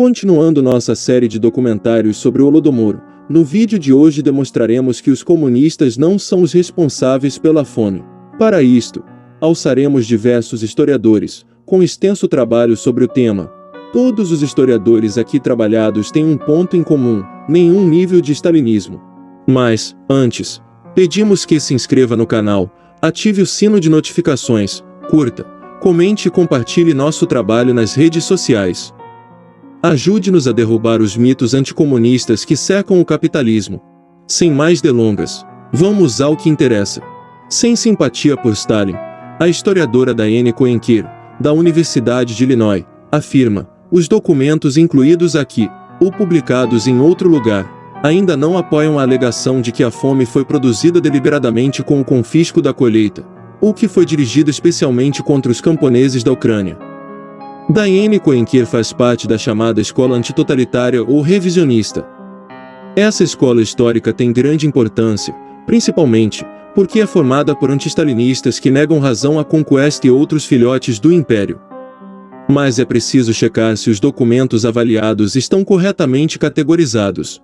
Continuando nossa série de documentários sobre o Holodomor, no vídeo de hoje demonstraremos que os comunistas não são os responsáveis pela fome. Para isto, alçaremos diversos historiadores, com extenso trabalho sobre o tema. Todos os historiadores aqui trabalhados têm um ponto em comum: nenhum nível de stalinismo. Mas, antes, pedimos que se inscreva no canal, ative o sino de notificações, curta, comente e compartilhe nosso trabalho nas redes sociais. Ajude-nos a derrubar os mitos anticomunistas que cercam o capitalismo. Sem mais delongas, vamos ao que interessa. Sem simpatia por Stalin, a historiadora Diane Coenquer, da Universidade de Illinois, afirma: os documentos incluídos aqui, ou publicados em outro lugar, ainda não apoiam a alegação de que a fome foi produzida deliberadamente com o confisco da colheita, ou que foi dirigida especialmente contra os camponeses da Ucrânia. Diane Coenquer faz parte da chamada escola antitotalitária ou revisionista. Essa escola histórica tem grande importância, principalmente porque é formada por anti-stalinistas que negam razão à conquista e outros filhotes do império. Mas é preciso checar se os documentos avaliados estão corretamente categorizados.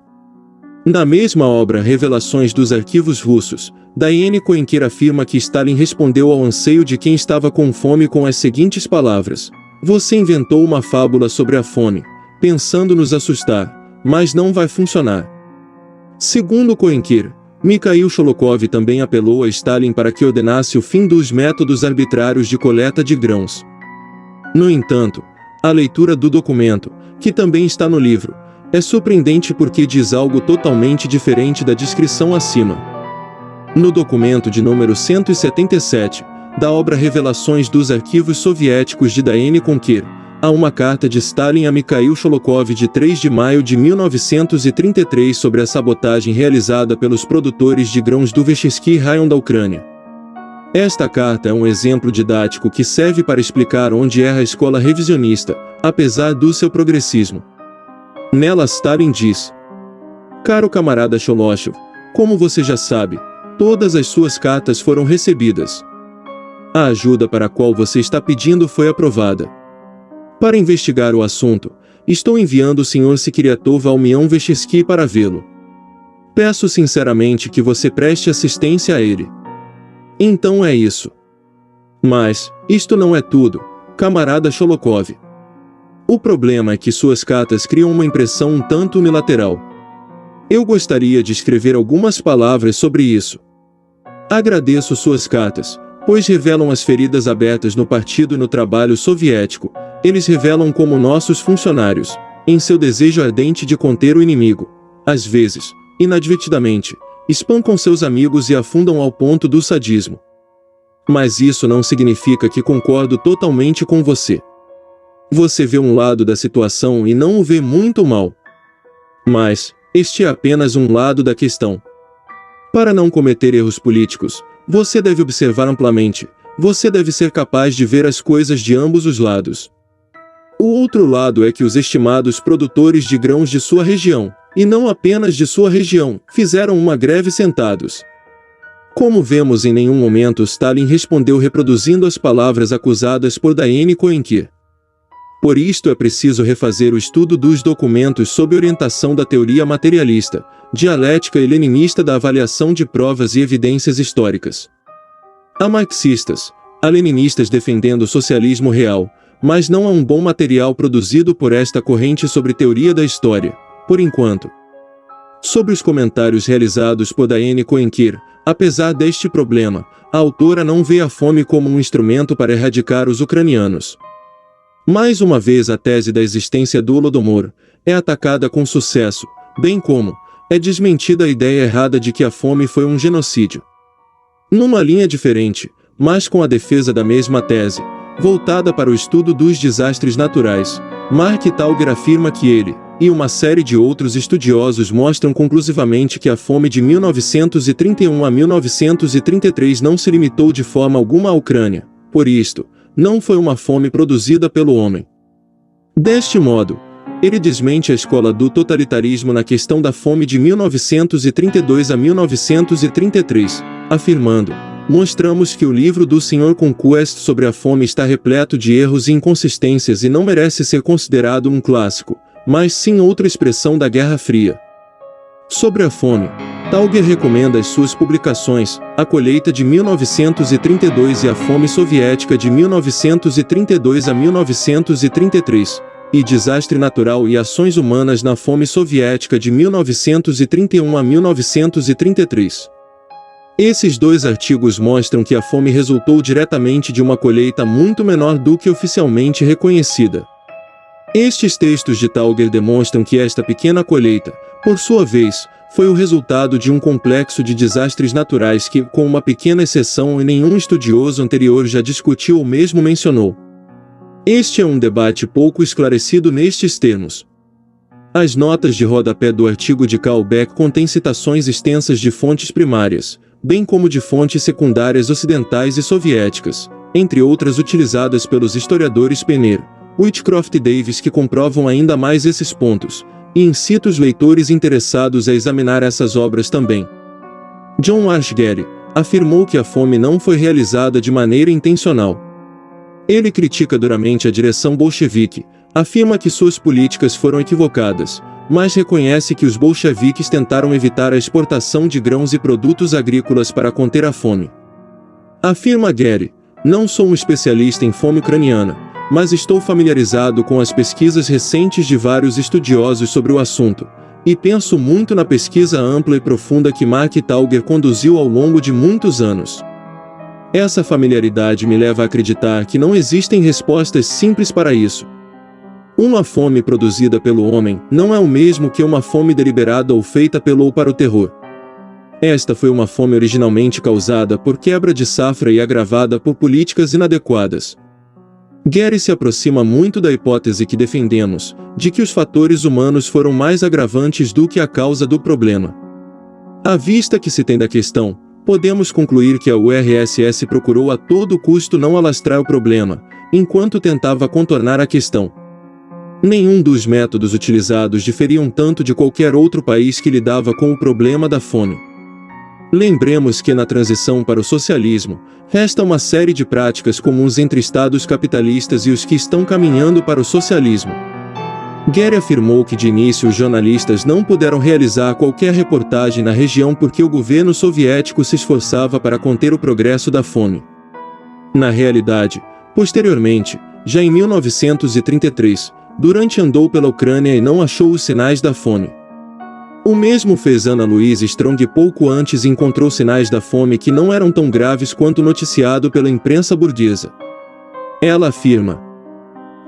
Na mesma obra Revelações dos Arquivos Russos, Diane Coenquer afirma que Stalin respondeu ao anseio de quem estava com fome com as seguintes palavras: "Você inventou uma fábula sobre a fome, pensando nos assustar, mas não vai funcionar." Segundo Coenquer, Mikhail Sholokhov também apelou a Stalin para que ordenasse o fim dos métodos arbitrários de coleta de grãos. No entanto, a leitura do documento, que também está no livro, é surpreendente porque diz algo totalmente diferente da descrição acima. No documento de número 177, da obra Revelações dos Arquivos Soviéticos de Diane Coenquer, há uma carta de Stalin a Mikhail Sholokhov de 3 de maio de 1933 sobre a sabotagem realizada pelos produtores de grãos do Vechersky Raion da Ucrânia. Esta carta é um exemplo didático que serve para explicar onde erra a escola revisionista, apesar do seu progressismo. Nela Stalin diz: "Caro camarada Sholokhov, como você já sabe, todas as suas cartas foram recebidas. A ajuda para a qual você está pedindo foi aprovada. Para investigar o assunto, estou enviando o Sr. Sikiriatov ao Mion Vechersky para vê-lo. Peço sinceramente que você preste assistência a ele." Então é isso. Mas, isto não é tudo, camarada Sholokhov. O problema é que suas cartas criam uma impressão um tanto unilateral. Eu gostaria de escrever algumas palavras sobre isso. Agradeço suas cartas, pois revelam as feridas abertas no partido e no trabalho soviético. Eles revelam como nossos funcionários, em seu desejo ardente de conter o inimigo, às vezes, inadvertidamente, espancam seus amigos e afundam ao ponto do sadismo. Mas isso não significa que concordo totalmente com você. Você vê um lado da situação e não o vê muito mal. Mas, este é apenas um lado da questão. Para não cometer erros políticos, você deve observar amplamente, você deve ser capaz de ver as coisas de ambos os lados. O outro lado é que os estimados produtores de grãos de sua região, e não apenas de sua região, fizeram uma greve sentados. Como vemos, em nenhum momento Stalin respondeu reproduzindo as palavras acusadas por Diane Coenquer. Por isto é preciso refazer o estudo dos documentos sob orientação da teoria materialista, dialética e leninista da avaliação de provas e evidências históricas. Há marxistas, há leninistas defendendo o socialismo real, mas não há um bom material produzido por esta corrente sobre teoria da história, por enquanto. Sobre os comentários realizados por Diane Coenquer, apesar deste problema, a autora não vê a fome como um instrumento para erradicar os ucranianos. Mais uma vez a tese da existência do Holodomor é atacada com sucesso, bem como é desmentida a ideia errada de que a fome foi um genocídio. Numa linha diferente, mas com a defesa da mesma tese, voltada para o estudo dos desastres naturais, Mark Tauger afirma que ele, e uma série de outros estudiosos mostram conclusivamente que a fome de 1931 a 1933 não se limitou de forma alguma à Ucrânia, por isto, não foi uma fome produzida pelo homem. Deste modo, ele desmente a escola do totalitarismo na questão da fome de 1932 a 1933, afirmando: mostramos que o livro do Sr. Conquest sobre a fome está repleto de erros e inconsistências e não merece ser considerado um clássico, mas sim outra expressão da Guerra Fria. Sobre a fome, Talger recomenda as suas publicações, A Colheita de 1932 e A Fome Soviética de 1932 a 1933, e Desastre Natural e Ações Humanas na Fome Soviética de 1931 a 1933. Esses dois artigos mostram que a fome resultou diretamente de uma colheita muito menor do que oficialmente reconhecida. Estes textos de Talger demonstram que esta pequena colheita, por sua vez, foi o resultado de um complexo de desastres naturais que, com uma pequena exceção, nenhum estudioso anterior já discutiu ou mesmo mencionou. Este é um debate pouco esclarecido nestes termos. As notas de rodapé do artigo de Carl Beck contêm citações extensas de fontes primárias, bem como de fontes secundárias ocidentais e soviéticas, entre outras utilizadas pelos historiadores Penner, Whitcroft e Davis, que comprovam ainda mais esses pontos, e incito os leitores interessados a examinar essas obras também. John Arch Gary afirmou que a fome não foi realizada de maneira intencional. Ele critica duramente a direção bolchevique, afirma que suas políticas foram equivocadas, mas reconhece que os bolcheviques tentaram evitar a exportação de grãos e produtos agrícolas para conter a fome. Afirma Gary: não sou um especialista em fome ucraniana, mas estou familiarizado com as pesquisas recentes de vários estudiosos sobre o assunto, e penso muito na pesquisa ampla e profunda que Mark Talger conduziu ao longo de muitos anos. Essa familiaridade me leva a acreditar que não existem respostas simples para isso. Uma fome produzida pelo homem não é o mesmo que uma fome deliberada ou feita pelo ou para o terror. Esta foi uma fome originalmente causada por quebra de safra e agravada por políticas inadequadas. Gary se aproxima muito da hipótese que defendemos, de que os fatores humanos foram mais agravantes do que a causa do problema. À vista que se tem da questão, podemos concluir que a URSS procurou a todo custo não alastrar o problema, enquanto tentava contornar a questão. Nenhum dos métodos utilizados diferiam tanto de qualquer outro país que lidava com o problema da fome. Lembremos que na transição para o socialismo, resta uma série de práticas comuns entre estados capitalistas e os que estão caminhando para o socialismo. Gary afirmou que de início os jornalistas não puderam realizar qualquer reportagem na região porque o governo soviético se esforçava para conter o progresso da fome. Na realidade, posteriormente, já em 1933, Durant andou pela Ucrânia e não achou os sinais da fome. O mesmo fez Anna Louise Strong pouco antes e encontrou sinais da fome que não eram tão graves quanto noticiado pela imprensa burguesa. Ela afirma: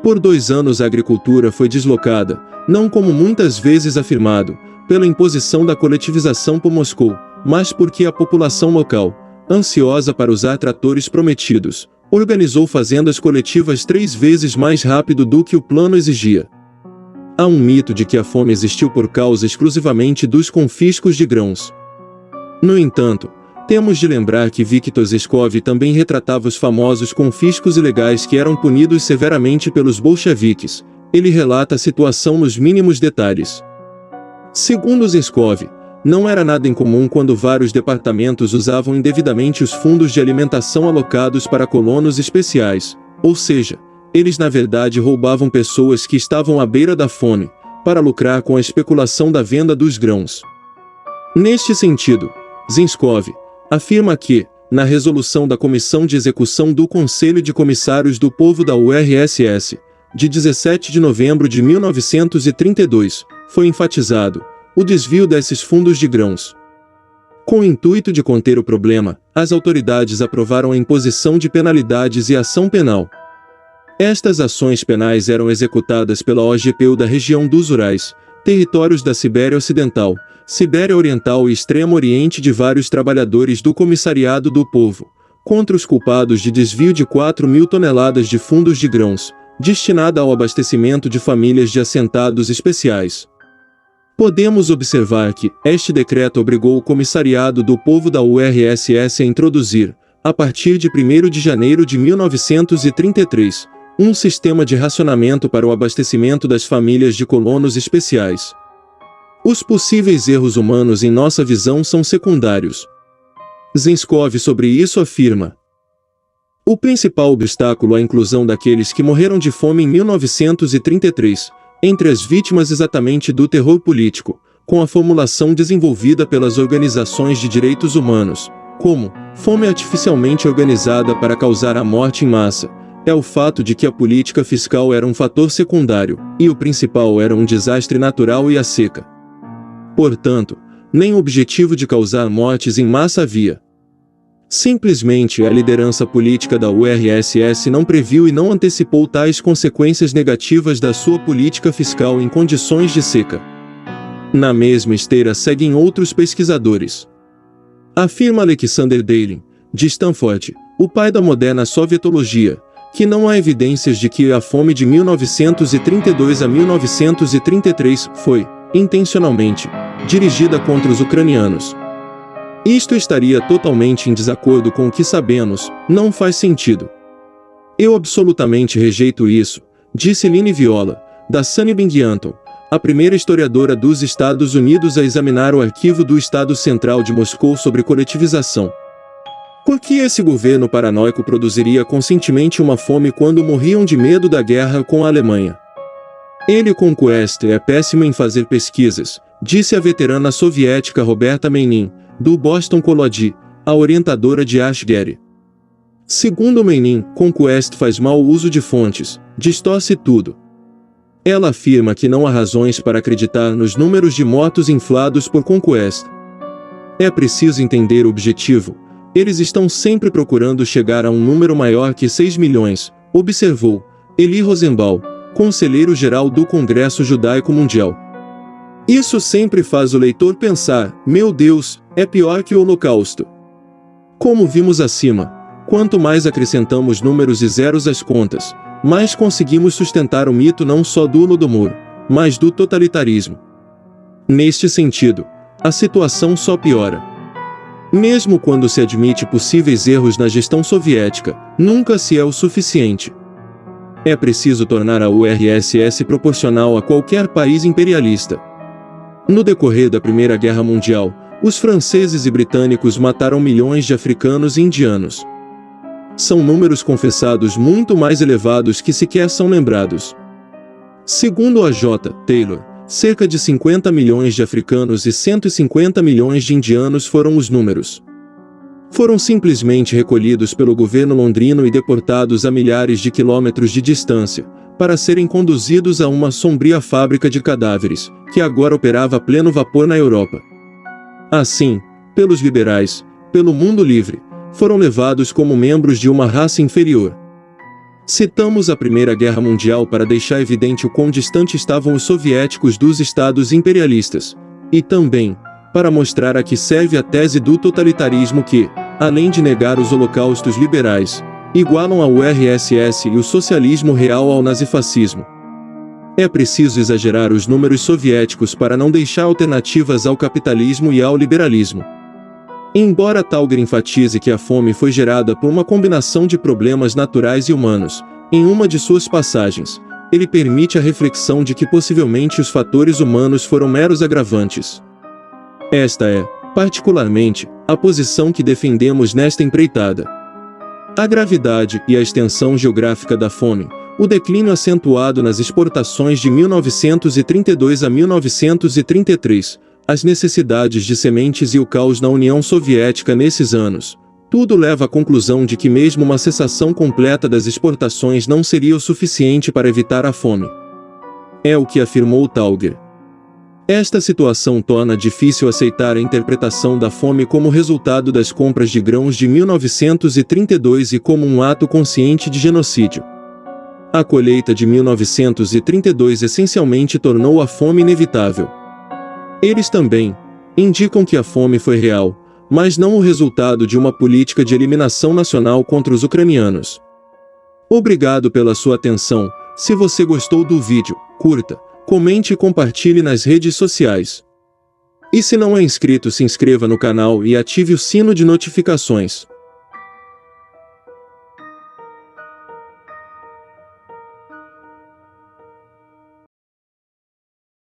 por 2 anos a agricultura foi deslocada, não como muitas vezes afirmado, pela imposição da coletivização por Moscou, mas porque a população local, ansiosa para usar tratores prometidos, organizou fazendas coletivas 3 vezes mais rápido do que o plano exigia. Há um mito de que a fome existiu por causa exclusivamente dos confiscos de grãos. No entanto, temos de lembrar que Viktor Zheskov também retratava os famosos confiscos ilegais que eram punidos severamente pelos bolcheviques. Ele relata a situação nos mínimos detalhes. Segundo Zheskov, não era nada incomum quando vários departamentos usavam indevidamente os fundos de alimentação alocados para colonos especiais, ou seja, eles na verdade roubavam pessoas que estavam à beira da fome, para lucrar com a especulação da venda dos grãos. Neste sentido, Zheskov afirma que, na resolução da Comissão de Execução do Conselho de Comissários do Povo da URSS, de 17 de novembro de 1932, foi enfatizado o desvio desses fundos de grãos. Com o intuito de conter o problema, as autoridades aprovaram a imposição de penalidades e ação penal. Estas ações penais eram executadas pela OGPU da região dos Urais, territórios da Sibéria Ocidental, Sibéria Oriental e Extremo Oriente de vários trabalhadores do Comissariado do Povo, contra os culpados de desvio de 4.000 toneladas de fundos de grãos, destinada ao abastecimento de famílias de assentados especiais. Podemos observar que este decreto obrigou o Comissariado do Povo da URSS a introduzir, a partir de 1º de janeiro de 1933, um sistema de racionamento para o abastecimento das famílias de colonos especiais. Os possíveis erros humanos em nossa visão são secundários. Zheskov sobre isso afirma: o principal obstáculo à inclusão daqueles que morreram de fome em 1933 entre as vítimas exatamente do terror político, com a formulação desenvolvida pelas organizações de direitos humanos, como fome artificialmente organizada para causar a morte em massa, é o fato de que a política fiscal era um fator secundário, e o principal era um desastre natural e a seca. Portanto, nem o objetivo de causar mortes em massa havia. Simplesmente a liderança política da URSS não previu e não antecipou tais consequências negativas da sua política fiscal em condições de seca. Na mesma esteira seguem outros pesquisadores. Afirma Alexander Deiling, de Stanford, o pai da moderna sovietologia, que não há evidências de que a fome de 1932 a 1933 foi, intencionalmente, dirigida contra os ucranianos. Isto estaria totalmente em desacordo com o que sabemos, não faz sentido. Eu absolutamente rejeito isso, disse Line Viola, da Sunny Binghamton, a primeira historiadora dos Estados Unidos a examinar o arquivo do Estado Central de Moscou sobre coletivização. Por que esse governo paranoico produziria conscientemente uma fome quando morriam de medo da guerra com a Alemanha? Ele Conquest é péssimo em fazer pesquisas, disse a veterana soviética Roberta Menin, do Boston College, a orientadora de Ash Gary. Segundo Menin, Conquest faz mau uso de fontes, distorce tudo. Ela afirma que não há razões para acreditar nos números de mortos inflados por Conquest. É preciso entender o objetivo. Eles estão sempre procurando chegar a um número maior que 6 milhões, observou Eli Rosenbaum, conselheiro-geral do Congresso Judaico Mundial. Isso sempre faz o leitor pensar, meu Deus, é pior que o Holocausto. Como vimos acima, quanto mais acrescentamos números e zeros às contas, mais conseguimos sustentar o mito não só do Holodomor, mas do totalitarismo. Neste sentido, a situação só piora. Mesmo quando se admite possíveis erros na gestão soviética, nunca se é o suficiente. É preciso tornar a URSS proporcional a qualquer país imperialista. No decorrer da Primeira Guerra Mundial, os franceses e britânicos mataram milhões de africanos e indianos. São números confessados muito mais elevados que sequer são lembrados. Segundo a J. Taylor, cerca de 50 milhões de africanos e 150 milhões de indianos foram os números. Foram simplesmente recolhidos pelo governo londrino e deportados a milhares de quilômetros de distância, para serem conduzidos a uma sombria fábrica de cadáveres, que agora operava a pleno vapor na Europa. Assim, pelos liberais, pelo mundo livre, foram levados como membros de uma raça inferior. Citamos a Primeira Guerra Mundial para deixar evidente o quão distante estavam os soviéticos dos estados imperialistas, e também, para mostrar a que serve a tese do totalitarismo que, além de negar os holocaustos liberais, igualam a URSS e o socialismo real ao nazifascismo. É preciso exagerar os números soviéticos para não deixar alternativas ao capitalismo e ao liberalismo. Embora Talger enfatize que a fome foi gerada por uma combinação de problemas naturais e humanos, em uma de suas passagens, ele permite a reflexão de que possivelmente os fatores humanos foram meros agravantes. Esta é, particularmente, a posição que defendemos nesta empreitada. A gravidade e a extensão geográfica da fome, o declínio acentuado nas exportações de 1932 a 1933, as necessidades de sementes e o caos na União Soviética nesses anos, tudo leva à conclusão de que mesmo uma cessação completa das exportações não seria o suficiente para evitar a fome. É o que afirmou Talger. Esta situação torna difícil aceitar a interpretação da fome como resultado das compras de grãos de 1932 e como um ato consciente de genocídio. A colheita de 1932 essencialmente tornou a fome inevitável. Eles também indicam que a fome foi real, mas não o resultado de uma política de eliminação nacional contra os ucranianos. Obrigado pela sua atenção. Se você gostou do vídeo, curta, comente e compartilhe nas redes sociais. E se não é inscrito, se inscreva no canal e ative o sino de notificações.